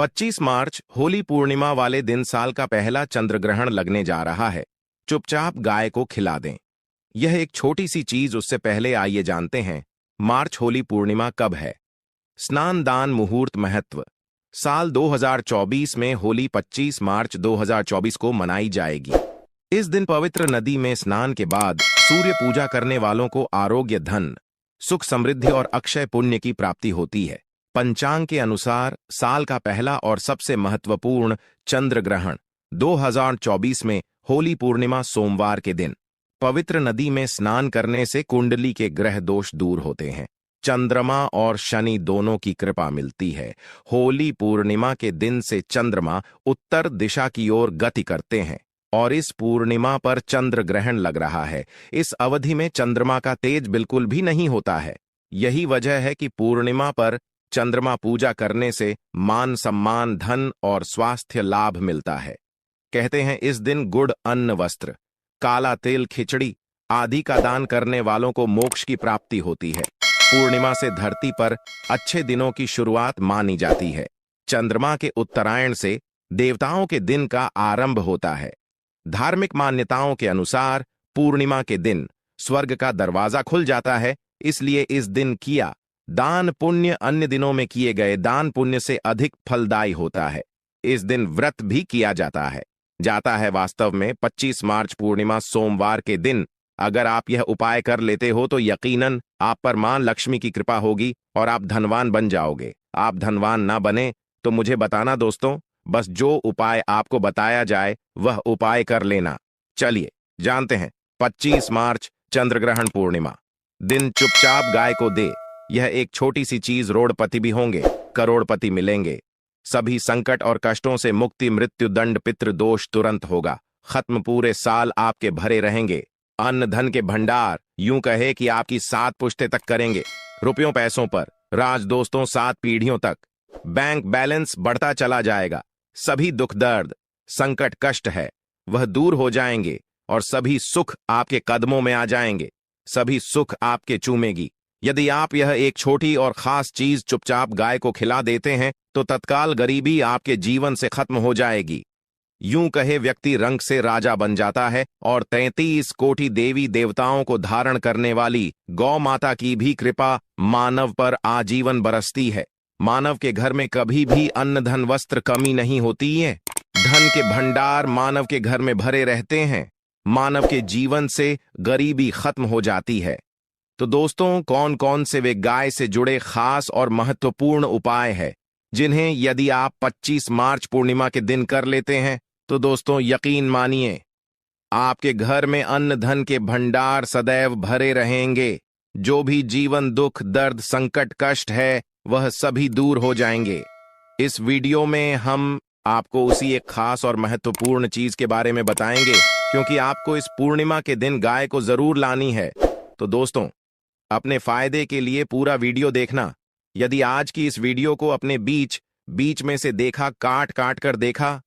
25 मार्च होली पूर्णिमा वाले दिन साल का पहला चंद्र ग्रहण लगने जा रहा है। चुपचाप गाय को खिला दें। यह एक छोटी सी चीज, उससे पहले आइए जानते हैं मार्च होली पूर्णिमा कब है। स्नान दान मुहूर्त महत्व। साल 2024 में होली 25 मार्च 2024 को मनाई जाएगी। इस दिन पवित्र नदी में स्नान के बाद सूर्य पूजा करने वालों को आरोग्य, धन, सुख, समृद्धि और अक्षय पुण्य की प्राप्ति होती है। पंचांग के अनुसार साल का पहला और सबसे महत्वपूर्ण चंद्र ग्रहण 2024 में होली पूर्णिमा सोमवार के दिन पवित्र नदी में स्नान करने से कुंडली के ग्रह दोष दूर होते हैं। चंद्रमा और शनि दोनों की कृपा मिलती है। होली पूर्णिमा के दिन से चंद्रमा उत्तर दिशा की ओर गति करते हैं और इस पूर्णिमा पर चंद्र ग्रहण लग रहा है। इस अवधि में चंद्रमा का तेज बिल्कुल भी नहीं होता है। यही वजह है कि पूर्णिमा पर चंद्रमा पूजा करने से मान सम्मान, धन और स्वास्थ्य लाभ मिलता है। कहते हैं इस दिन गुड़, अन्न, वस्त्र, काला तिल, खिचड़ी आदि का दान करने वालों को मोक्ष की प्राप्ति होती है। पूर्णिमा से धरती पर अच्छे दिनों की शुरुआत मानी जाती है। चंद्रमा के उत्तरायण से देवताओं के दिन का आरंभ होता है। धार्मिक मान्यताओं के अनुसार पूर्णिमा के दिन स्वर्ग का दरवाजा खुल जाता है, इसलिए इस दिन किया दान पुण्य अन्य दिनों में किए गए दान पुण्य से अधिक फलदायी होता है। इस दिन व्रत भी किया जाता है। वास्तव में 25 मार्च पूर्णिमा सोमवार के दिन अगर आप यह उपाय कर लेते हो तो यकीनन आप पर मां लक्ष्मी की कृपा होगी और आप धनवान बन जाओगे। आप धनवान ना बने तो मुझे बताना दोस्तों, बस जो उपाय आपको बताया जाए वह उपाय कर लेना। चलिए जानते हैं 25 मार्च चंद्रग्रहण पूर्णिमा दिन चुपचाप गाय को दे। यह एक छोटी सी चीज, रोड़पति भी होंगे, करोड़पति मिलेंगे। सभी संकट और कष्टों से मुक्ति, मृत्यु दंड, पितृ दोष तुरंत होगा खत्म। पूरे साल आपके भरे रहेंगे अन्न धन के भंडार, यूं कहे कि आपकी 7 पुश्तें तक करेंगे। रुपयों पैसों पर राज, दोस्तों 7 पीढ़ियों तक बैंक बैलेंस बढ़ता चला जाएगा। सभी दुख दर्द संकट कष्ट है वह दूर हो जाएंगे और सभी सुख आपके कदमों में आ जाएंगे। सभी सुख आपके चूमेगी। यदि आप यह एक छोटी और खास चीज चुपचाप गाय को खिला देते हैं तो तत्काल गरीबी आपके जीवन से खत्म हो जाएगी। यूं कहे व्यक्ति रंग से राजा बन जाता है और 33 कोटि देवी देवताओं को धारण करने वाली गौ माता की भी कृपा मानव पर आजीवन बरसती है। मानव के घर में कभी भी अन्न धन वस्त्र कमी नहीं होती है। धन के भंडार मानव के घर में भरे रहते हैं। मानव के जीवन से गरीबी खत्म हो जाती है। तो दोस्तों, कौन कौन से वे गाय से जुड़े खास और महत्वपूर्ण उपाय है जिन्हें यदि आप 25 मार्च पूर्णिमा के दिन कर लेते हैं तो दोस्तों यकीन मानिए आपके घर में अन्न धन के भंडार सदैव भरे रहेंगे। जो भी जीवन दुख दर्द संकट कष्ट है वह सभी दूर हो जाएंगे। इस वीडियो में हम आपको उसी एक खास और महत्वपूर्ण चीज के बारे में बताएंगे, क्योंकि आपको इस पूर्णिमा के दिन गाय को जरूर लानी है। तो दोस्तों, अपने फायदे के लिए पूरा वीडियो देखना। यदि आज की इस वीडियो को अपने बीच में से देखा, काट काट कर देखा,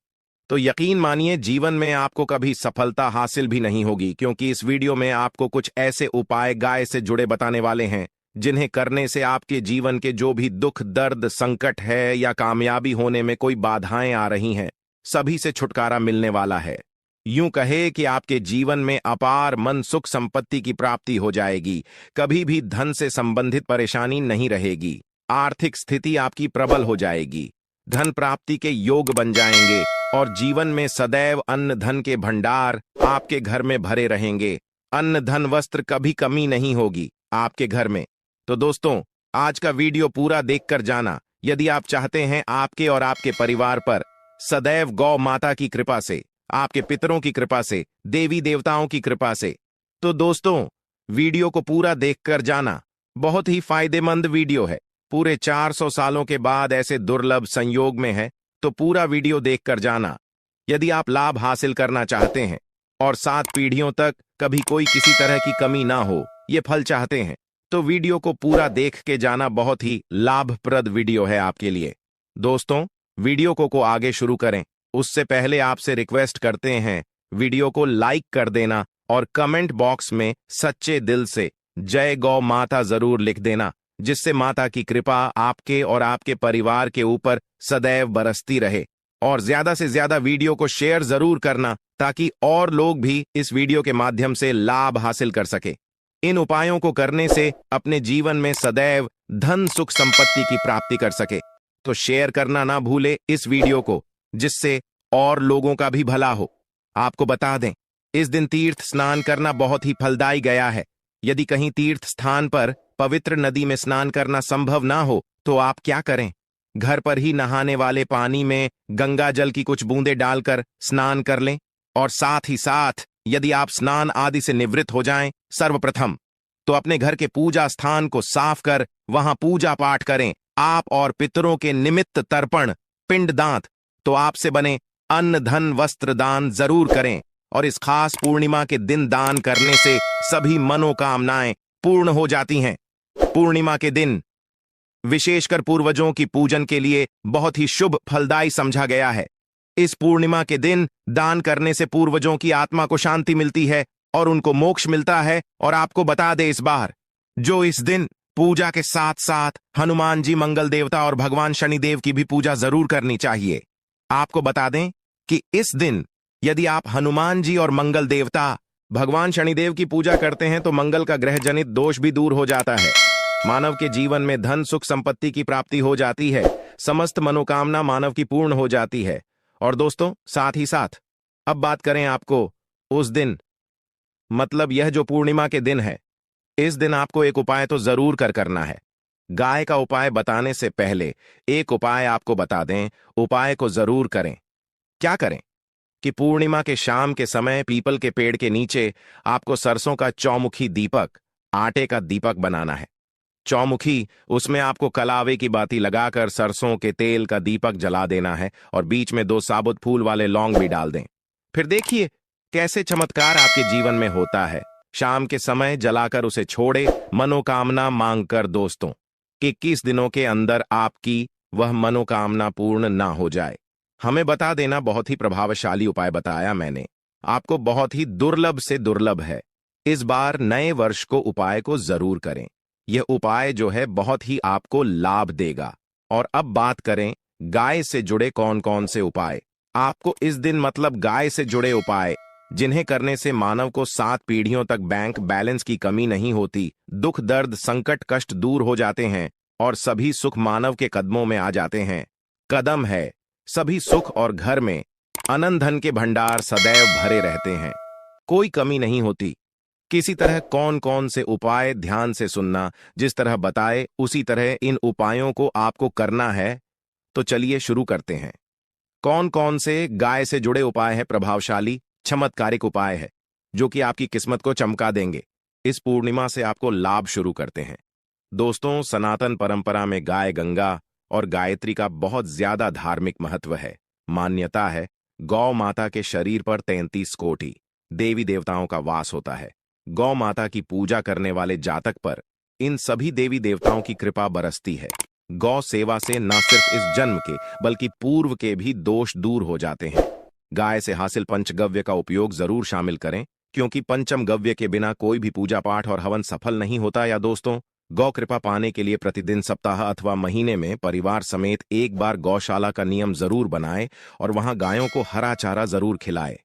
तो यकीन मानिए जीवन में आपको कभी सफलता हासिल भी नहीं होगी, क्योंकि इस वीडियो में आपको कुछ ऐसे उपाय गाय से जुड़े बताने वाले हैं जिन्हें करने से आपके जीवन के जो भी दुख दर्द संकट है या कामयाबी होने में कोई बाधाएं आ रही हैं, सभी से छुटकारा मिलने वाला है। यूं कहे कि आपके जीवन में अपार मन सुख संपत्ति की प्राप्ति हो जाएगी। कभी भी धन से संबंधित परेशानी नहीं रहेगी। आर्थिक स्थिति आपकी प्रबल हो जाएगी। धन प्राप्ति के योग बन जाएंगे और जीवन में सदैव अन्न धन के भंडार आपके घर में भरे रहेंगे। अन्न धन वस्त्र कभी कमी नहीं होगी आपके घर में। तो दोस्तों, आज का वीडियो पूरा देखकर जाना यदि आप चाहते हैं आपके और आपके परिवार पर सदैव गौ माता की कृपा से, आपके पितरों की कृपा से, देवी देवताओं की कृपा से। तो दोस्तों, वीडियो को पूरा देखकर जाना। बहुत ही फायदेमंद वीडियो है। पूरे 400 सालों के बाद ऐसे दुर्लभ संयोग में है, तो पूरा वीडियो देखकर जाना। यदि आप लाभ हासिल करना चाहते हैं और 7 पीढ़ियों तक कभी कोई किसी तरह की कमी ना हो, ये फल चाहते हैं, तो वीडियो को पूरा देख के जाना। बहुत ही लाभप्रद वीडियो है आपके लिए। दोस्तों, वीडियो को आगे शुरू करें उससे पहले आपसे रिक्वेस्ट करते हैं वीडियो को लाइक कर देना और कमेंट बॉक्स में सच्चे दिल से जय गौ माता जरूर लिख देना। जिससे माता की कृपा आपके और आपके परिवार के ऊपर सदैव बरसती रहे। और ज्यादा से ज्यादा वीडियो को शेयर जरूर करना ताकि और लोग भी इस वीडियो के माध्यम से लाभ हासिल कर सके। इन उपायों को करने से अपने जीवन में सदैव धन सुख संपत्ति की प्राप्ति कर सके। तो शेयर करना ना भूले इस वीडियो को, जिससे और लोगों का भी भला हो। आपको बता दें, इस दिन तीर्थ स्नान करना बहुत ही फलदायी गया है। यदि कहीं तीर्थ स्थान पर पवित्र नदी में स्नान करना संभव ना हो तो आप क्या करें, घर पर ही नहाने वाले पानी में गंगा जल की कुछ बूंदें डालकर स्नान कर लें। और साथ ही साथ यदि आप स्नान आदि से निवृत्त हो जाएं, सर्वप्रथम तो अपने घर के पूजा स्थान को साफ कर वहां पूजा पाठ करें। आप और पितरों के निमित्त तर्पण, पिंड दांत तो आपसे बने अन्न धन वस्त्र दान जरूर करें। और इस खास पूर्णिमा के दिन दान करने से सभी मनोकामनाएं पूर्ण हो जाती हैं। पूर्णिमा के दिन विशेषकर पूर्वजों की पूजन के लिए बहुत ही शुभ फलदायी समझा गया है। इस पूर्णिमा के दिन दान करने से पूर्वजों की आत्मा को शांति मिलती है और उनको मोक्ष मिलता है। और आपको बता दे इस बार, जो इस दिन पूजा के साथ साथ हनुमान जी, मंगल देवता और भगवान शनिदेव की भी पूजा जरूर करनी चाहिए। आपको बता दें कि इस दिन यदि आप हनुमान जी और मंगल देवता, भगवान शनिदेव की पूजा करते हैं तो मंगल का ग्रह जनित दोष भी दूर हो जाता है। मानव के जीवन में धन सुख संपत्ति की प्राप्ति हो जाती है। समस्त मनोकामना मानव की पूर्ण हो जाती है। और दोस्तों, साथ ही साथ अब बात करें आपको उस दिन, मतलब यह जो पूर्णिमा के दिन है, इस दिन आपको एक उपाय तो जरूर करना है। गाय का उपाय बताने से पहले एक उपाय आपको बता दें, उपाय को जरूर करें। क्या करें कि पूर्णिमा के शाम के समय पीपल के पेड़ के नीचे आपको सरसों का चौमुखी दीपक, आटे का दीपक बनाना है। चौमुखी, उसमें आपको कलावे की बाती लगाकर सरसों के तेल का दीपक जला देना है और बीच में 2 साबुत फूल वाले लौंग भी डाल दें। फिर देखिए कैसे चमत्कार आपके जीवन में होता है। शाम के समय जलाकर उसे छोड़े, मनोकामना मांगकर दोस्तों 21 दिनों के अंदर आपकी वह मनोकामना पूर्ण ना हो जाए। हमें बता देना, बहुत ही प्रभावशाली उपाय बताया मैंने आपको, बहुत ही दुर्लभ से दुर्लभ है। इस बार नए वर्ष को उपाय को जरूर करें। यह उपाय जो है बहुत ही आपको लाभ देगा। और अब बात करें गाय से जुड़े कौन कौन से उपाय। आपको इस दिन, मतलब गाय से जुड़े उपाय जिन्हें करने से मानव को 7 पीढ़ियों तक बैंक बैलेंस की कमी नहीं होती, दुख दर्द संकट कष्ट दूर हो जाते हैं और सभी सुख मानव के कदमों में आ जाते हैं। कदम है सभी सुख और घर में अनंत धन के भंडार सदैव भरे रहते हैं, कोई कमी नहीं होती। किसी तरह कौन कौन से उपाय ध्यान से सुनना, जिस तरह बताए उसी तरह इन उपायों को आपको करना है। तो चलिए शुरू करते हैं। कौन कौन से गाय से जुड़े उपाय है, प्रभावशाली चमत्कारिक उपाय है जो कि आपकी किस्मत को चमका देंगे। इस पूर्णिमा से आपको लाभ शुरू करते हैं। दोस्तों, सनातन परंपरा में गाय गंगा और गायत्री का बहुत ज्यादा धार्मिक महत्व है। मान्यता है गौ माता के शरीर पर 33 कोटि देवी देवताओं का वास होता है। गौ माता की पूजा करने वाले जातक पर इन सभी देवी देवताओं की कृपा बरसती है। गौ सेवा से न सिर्फ इस जन्म के बल्कि पूर्व के भी दोष दूर हो जाते हैं। गाय से हासिल पंचगव्य का उपयोग जरूर शामिल करें, क्योंकि पंचम गव्य के बिना कोई भी पूजा पाठ और हवन सफल नहीं होता। या दोस्तों, गौ कृपा पाने के लिए प्रतिदिन, सप्ताह अथवा महीने में परिवार समेत एक बार गौशाला का नियम जरूर बनाएं और वहां गायों को हरा चारा जरूर खिलाएं।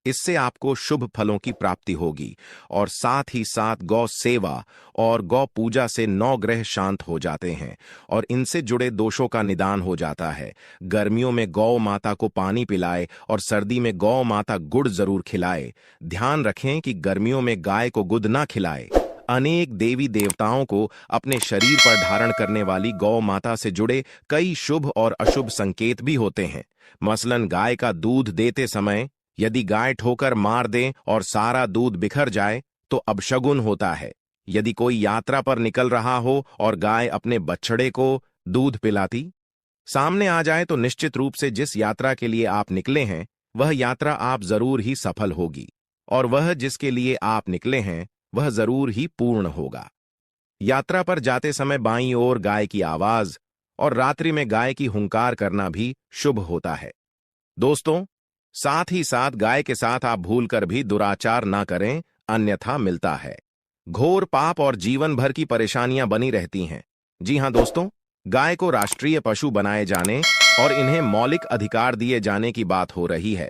इससे आपको शुभ फलों की प्राप्ति होगी। और साथ ही साथ गौ सेवा और गौ पूजा से 9 ग्रह शांत हो जाते हैं और इनसे जुड़े दोषों का निदान हो जाता है। गर्मियों में गौ माता को पानी पिलाए और सर्दी में गौ माता गुड़ जरूर खिलाए। ध्यान रखें कि गर्मियों में गाय को गुड़ ना खिलाए। अनेक देवी देवताओं को अपने शरीर पर धारण करने वाली गौ माता से जुड़े कई शुभ और अशुभ संकेत भी होते हैं। मसलन गाय का दूध देते समय यदि गाय ठोकर मार दे और सारा दूध बिखर जाए तो अपशगुन होता है। यदि कोई यात्रा पर निकल रहा हो और गाय अपने बछड़े को दूध पिलाती सामने आ जाए तो निश्चित रूप से जिस यात्रा के लिए आप निकले हैं वह यात्रा आप जरूर ही सफल होगी और वह जिसके लिए आप निकले हैं वह जरूर ही पूर्ण होगा। यात्रा पर जाते समय बाईं ओर गाय की आवाज और रात्रि में गाय की हुंकार करना भी शुभ होता है। दोस्तों, साथ ही साथ गाय के साथ आप भूलकर भी दुराचार ना करें, अन्यथा मिलता है घोर पाप और जीवन भर की परेशानियां बनी रहती हैं। जी हाँ दोस्तों, गाय को राष्ट्रीय पशु बनाए जाने और इन्हें मौलिक अधिकार दिए जाने की बात हो रही है।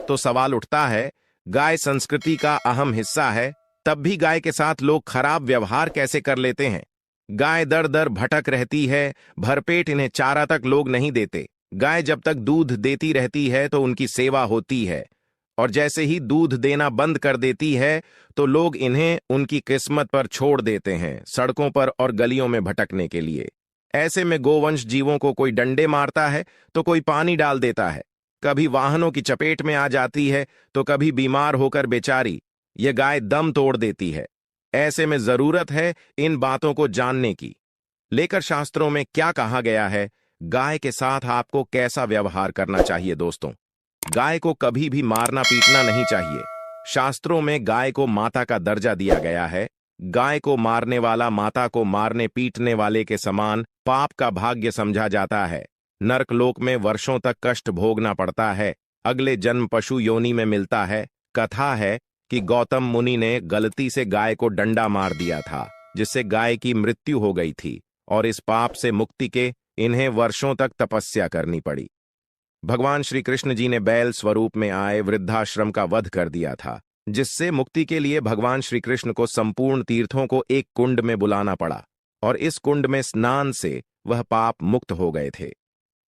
तो सवाल उठता है, गाय संस्कृति का अहम हिस्सा है, तब भी गाय के साथ लोग खराब व्यवहार कैसे कर लेते हैं। गाय दर दर भटक रहती है, भरपेट इन्हें चारा तक लोग नहीं देते। गाय जब तक दूध देती रहती है तो उनकी सेवा होती है, और जैसे ही दूध देना बंद कर देती है तो लोग इन्हें उनकी किस्मत पर छोड़ देते हैं, सड़कों पर और गलियों में भटकने के लिए। ऐसे में गोवंश जीवों को कोई डंडे मारता है तो कोई पानी डाल देता है, कभी वाहनों की चपेट में आ जाती है तो कभी बीमार होकर बेचारी ये गाय दम तोड़ देती है। ऐसे में जरूरत है इन बातों को जानने की। लेकर शास्त्रों में क्या कहा गया है, गाय के साथ आपको कैसा व्यवहार करना चाहिए। दोस्तों, गाय को कभी भी मारना पीटना नहीं चाहिए। शास्त्रों में गाय को माता का दर्जा दिया गया है। गाय को मारने वाला माता को मारने पीटने वाले के समान पाप का भाग्य समझा जाता है। नरकलोक में वर्षों तक कष्ट भोगना पड़ता है, अगले जन्म पशु योनि में मिलता है। कथा है कि गौतम मुनि ने गलती से गाय को डंडा मार दिया था, जिससे गाय की मृत्यु हो गई थी, और इस पाप से मुक्ति के इन्हें वर्षों तक तपस्या करनी पड़ी। भगवान श्री कृष्ण जी ने बैल स्वरूप में आए वृद्धाश्रम का वध कर दिया था, जिससे मुक्ति के लिए भगवान श्री कृष्ण को संपूर्ण तीर्थों को एक कुंड में बुलाना पड़ा, और इस कुंड में स्नान से वह पाप मुक्त हो गए थे।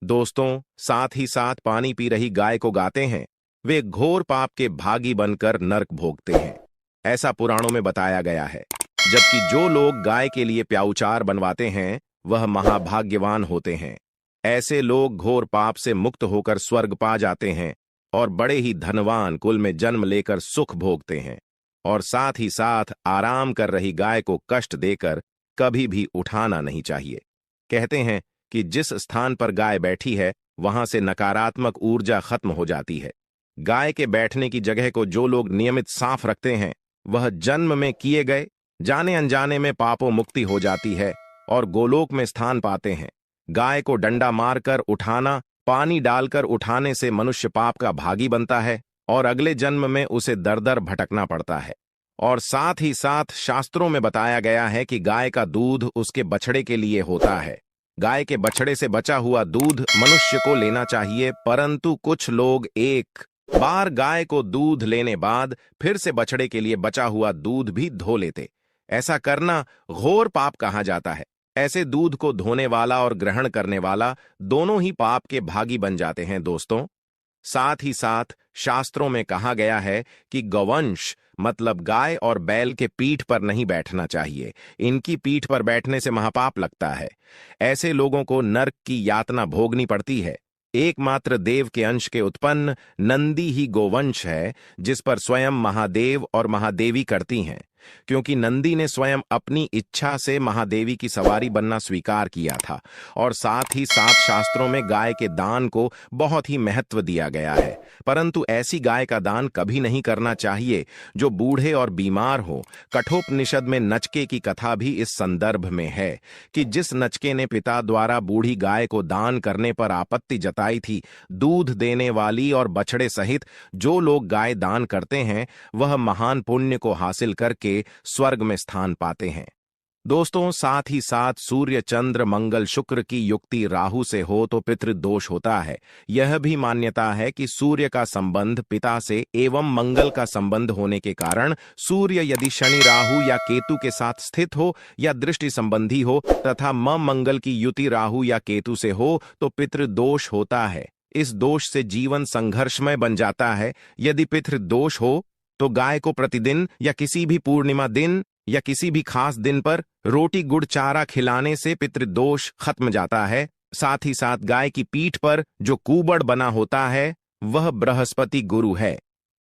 दोस्तों, साथ ही साथ पानी पी रही गाय को गाते हैं, वे घोर पाप के भागी बनकर नरक भोगते हैं, ऐसा पुराणों में बताया गया है। जबकि जो लोग गाय के लिए प्याऊचार बनवाते हैं वह महाभाग्यवान होते हैं। ऐसे लोग घोर पाप से मुक्त होकर स्वर्ग पा जाते हैं और बड़े ही धनवान कुल में जन्म लेकर सुख भोगते हैं। और साथ ही साथ आराम कर रही गाय को कष्ट देकर कभी भी उठाना नहीं चाहिए। कहते हैं कि जिस स्थान पर गाय बैठी है वहां से नकारात्मक ऊर्जा खत्म हो जाती है। गाय के बैठने की जगह को जो लोग नियमित साफ रखते हैं वह जन्म में किए गए जाने अनजाने में पापों मुक्ति हो जाती है और गोलोक में स्थान पाते हैं। गाय को डंडा मारकर उठाना, पानी डालकर उठाने से मनुष्य पाप का भागी बनता है और अगले जन्म में उसे दर दर भटकना पड़ता है। और साथ ही साथ शास्त्रों में बताया गया है कि गाय का दूध उसके बछड़े के लिए होता है। गाय के बछड़े से बचा हुआ दूध मनुष्य को लेना चाहिए, परंतु कुछ लोग एक बार गाय को दूध लेने बाद फिर से बछड़े के लिए बचा हुआ दूध भी धो लेते। ऐसा करना घोर पाप कहा जाता है। ऐसे दूध को धोने वाला और ग्रहण करने वाला दोनों ही पाप के भागी बन जाते हैं। दोस्तों, साथ ही साथ शास्त्रों में कहा गया है कि गौवंश मतलब गाय और बैल के पीठ पर नहीं बैठना चाहिए। इनकी पीठ पर बैठने से महापाप लगता है। ऐसे लोगों को नरक की यातना भोगनी पड़ती है। एकमात्र देव के अंश के उत्पन्न नंदी ही गोवंश है, जिस पर स्वयं महादेव और महादेवी करती हैं, क्योंकि नंदी ने स्वयं अपनी इच्छा से महादेवी की सवारी बनना स्वीकार किया था। और साथ ही साथ शास्त्रों में गाय के दान को बहुत ही महत्व दिया गया है, परंतु ऐसी गाय का दान कभी नहीं करना चाहिए जो बूढ़े और बीमार हो। कठोपनिषद में नचके की कथा भी इस संदर्भ में है कि जिस नचके ने पिता द्वारा बूढ़ी गाय को दान करने पर आपत्ति जताई थी, दूध देने वाली और बछड़े सहित जो लोग गाय दान करते हैं वह महान पुण्य को हासिल करके स्वर्ग में स्थान पाते हैं। दोस्तों, साथ ही साथ सूर्य चंद्र मंगल शुक्र की युक्ति राहु से हो तो पितृदोष होता है। यह भी मान्यता है कि सूर्य का संबंध पिता से एवं मंगल का संबंध होने के कारण सूर्य यदि शनि राहु या केतु के साथ स्थित हो या दृष्टि संबंधी हो तथा मंगल की युति राहु या केतु से हो तो पितृदोष होता है। इस दोष से जीवन संघर्षमय बन जाता है। यदि पितृदोष हो तो गाय को प्रतिदिन या किसी भी पूर्णिमा दिन या किसी भी खास दिन पर रोटी गुड़ चारा खिलाने से पितृदोष खत्म जाता है। साथ ही साथ गाय की पीठ पर जो कूबड़ बना होता है वह बृहस्पति गुरु है।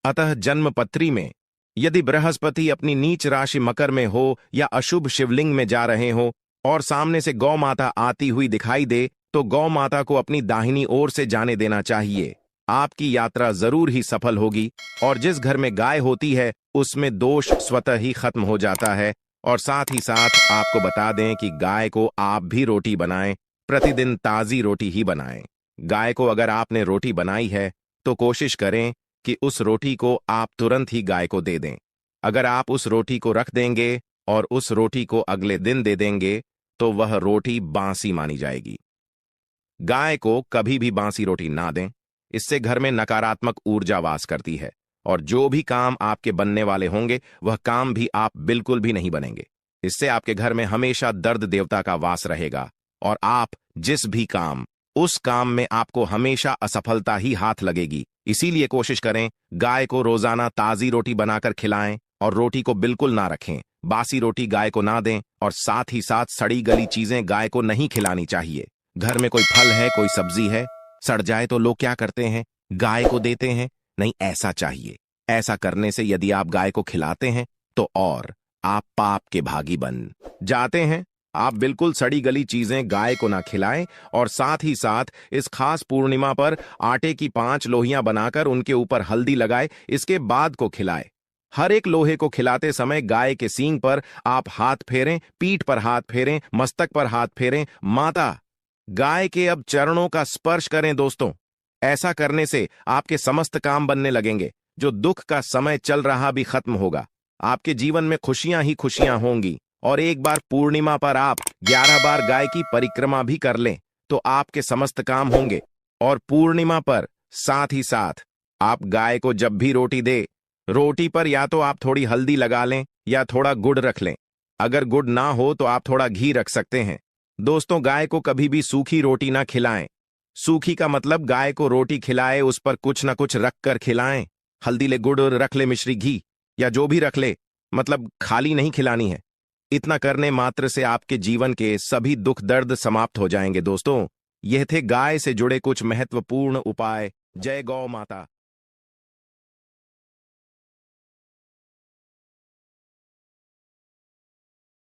अतः जन्मपत्री में यदि बृहस्पति अपनी नीच राशि मकर में हो या अशुभ शिवलिंग में जा रहे हो और सामने से गौ माता आती हुई दिखाई दे तो गौ माता को अपनी दाहिनी ओर से जाने देना चाहिए। आपकी यात्रा जरूर ही सफल होगी और जिस घर में गाय होती है उसमें दोष स्वतः ही खत्म हो जाता है। और साथ ही साथ आपको बता दें कि गाय को आप भी रोटी बनाएं, प्रतिदिन ताजी रोटी ही बनाएं। गाय को अगर आपने रोटी बनाई है तो कोशिश करें कि उस रोटी को आप तुरंत ही गाय को दे दें। अगर आप उस रोटी को रख देंगे और उस रोटी को अगले दिन दे देंगे तो वह रोटी बासी मानी जाएगी। गाय को कभी भी बासी रोटी ना दें। इससे घर में नकारात्मक ऊर्जा वास करती है और जो भी काम आपके बनने वाले होंगे वह काम भी आप बिल्कुल भी नहीं बनेंगे। इससे आपके घर में हमेशा दर्द देवता का वास रहेगा और आप जिस भी काम, उस काम में आपको हमेशा असफलता ही हाथ लगेगी। इसीलिए कोशिश करें गाय को रोजाना ताजी रोटी बनाकर खिलाएं और रोटी को बिल्कुल ना रखें। बासी रोटी गाय को ना दें और साथ ही साथ सड़ी गली चीजें गाय को नहीं खिलानी चाहिए। घर में कोई फल है, कोई सब्जी है, सड़ जाए तो लोग क्या करते हैं, गाय को देते हैं। नहीं, ऐसा चाहिए। ऐसा करने से यदि आप गाय को खिलाते हैं तो और आप पाप के भागी बन जाते हैं। आप बिल्कुल सड़ी गली चीजें गाय को ना खिलाएं और साथ ही साथ इस खास पूर्णिमा पर आटे की 5 लोहियां बनाकर उनके ऊपर हल्दी लगाए, इसके बाद को खिलाएं। हर एक लोहे को खिलाते समय गाय के सींग पर आप हाथ फेरें, पीठ पर हाथ फेरें, मस्तक पर हाथ फेरें। माता गाय के अब चरणों का स्पर्श करें दोस्तों। ऐसा करने से आपके समस्त काम बनने लगेंगे। जो दुख का समय चल रहा भी खत्म होगा। आपके जीवन में खुशियां ही खुशियां होंगी। और एक बार पूर्णिमा पर आप 11 बार गाय की परिक्रमा भी कर लें तो आपके समस्त काम होंगे। और पूर्णिमा पर साथ ही साथ आप गाय को जब भी रोटी दे, रोटी पर या तो आप थोड़ी हल्दी लगा लें या थोड़ा गुड़ रख लें। अगर गुड़ ना हो तो आप थोड़ा घी रख सकते हैं। दोस्तों, गाय को कभी भी सूखी रोटी ना खिलाएं। सूखी का मतलब गाय को रोटी खिलाए, उस पर कुछ ना कुछ रख कर खिलाएं। हल्दी ले, गुड़ रख ले, मिश्री, घी या जो भी रख ले, मतलब खाली नहीं खिलानी है। इतना करने मात्र से आपके जीवन के सभी दुख दर्द समाप्त हो जाएंगे। दोस्तों, यह थे गाय से जुड़े कुछ महत्वपूर्ण उपाय। जय गौ माता।